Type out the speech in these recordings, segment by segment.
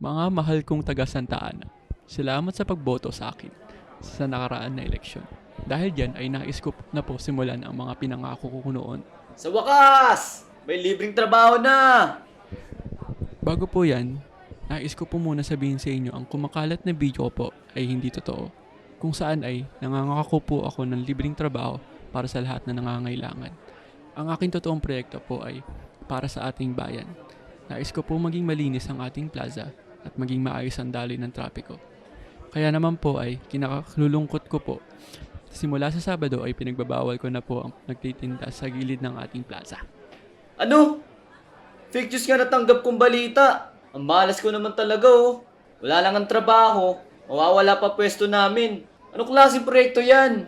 Mga mahal kong taga Santa Ana, salamat sa pagboto sa akin sa nakaraan na eleksyon. Dahil dyan ay nais ko na po simulan ang mga pinangako ko noon. Sa wakas! May libreng trabaho na! Bago po yan, nais ko po muna sabihin sa inyo ang kumakalat na video ko po ay hindi totoo. Kung saan ay nangangako po ako ng libreng trabaho para sa lahat na nangangailangan. Ang aking totoong proyekto po ay para sa ating bayan. Nais ko po maging malinis ang ating plaza at maging maayos ang daloy ng trapiko. Kaya naman po ay kinakalulungkot ko po. Simula sa Sabado ay pinagbabawal ko na po ang nagtitinda sa gilid ng ating plaza. Ano? Fake news nga natanggap kong balita. Ang malas ko naman talaga oh. Wala lang ang trabaho. Mawawala pa pwesto namin. Anong klaseng proyekto yan?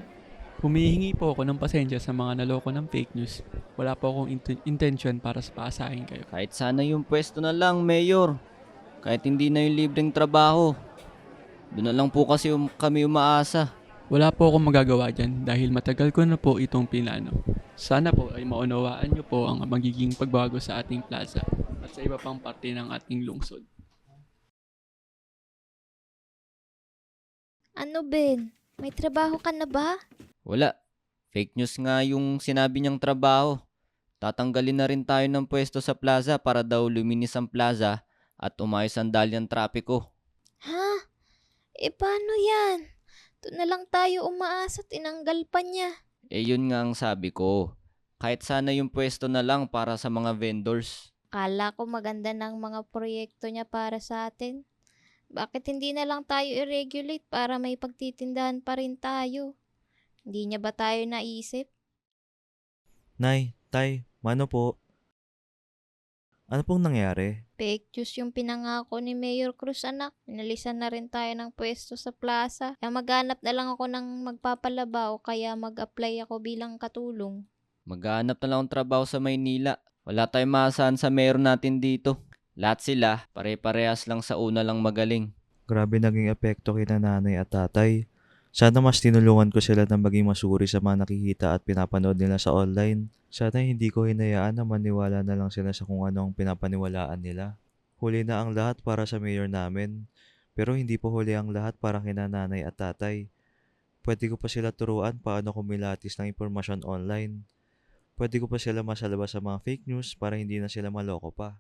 Humihingi po ako ng pasensya sa mga naloko ng fake news. Wala po akong intention para sa paasahin kayo. Kahit sana yung pwesto na lang, Mayor. Kahit hindi na yung libreng trabaho. Doon na lang po kasi kami umaasa. Wala po akong magagawa dyan dahil matagal ko na po itong pinano. Sana po ay maunawaan nyo po ang magiging pagbago sa ating plaza at sa iba pang parte ng ating lungsod. Ano, Ben? May trabaho ka na ba? Wala. Fake news nga yung sinabi niyang trabaho. Tatanggalin na rin tayo ng pwesto sa plaza para daw luminis ang plaza at umayos ang dalyang trapiko. Ha? Paano yan? Doon na lang tayo umaasa at tinanggal pa niya. Yun nga ang sabi ko. Kahit sana yung pwesto na lang para sa mga vendors. Kala ko maganda ng mga proyekto niya para sa atin. Bakit hindi na lang tayo i-regulate para may pagtitindahan pa rin tayo? Hindi niya ba tayo naisip? Nay, Tay, mano po? Ano pong nangyari? Fake news yung pinangako ni Mayor Cruz, anak. Pinalisan na rin tayo ng pwesto sa plaza. Kaya maghanap na lang ako ng magpapalaba o kaya mag-apply ako bilang katulong. Maghanap na lang ng trabaho sa Maynila. Wala tayong maasahan sa mayor natin dito. Lahat sila, pare-parehas lang sa una lang magaling. Grabe naging epekto kina nanay at tatay. Sana mas tinulungan ko sila na maging masuri sa mga nakikita at pinapanood nila sa online. Sana hindi ko hinayaan na maniwala na lang sila sa kung ano ang pinapaniwalaan nila. Huli na ang lahat para sa mayor namin. Pero hindi po huli ang lahat para kina nanay at tatay. Pwede ko pa sila turuan paano kumilatis ng impormasyon online. Pwede ko pa sila masalabas sa mga fake news para hindi na sila maloko pa.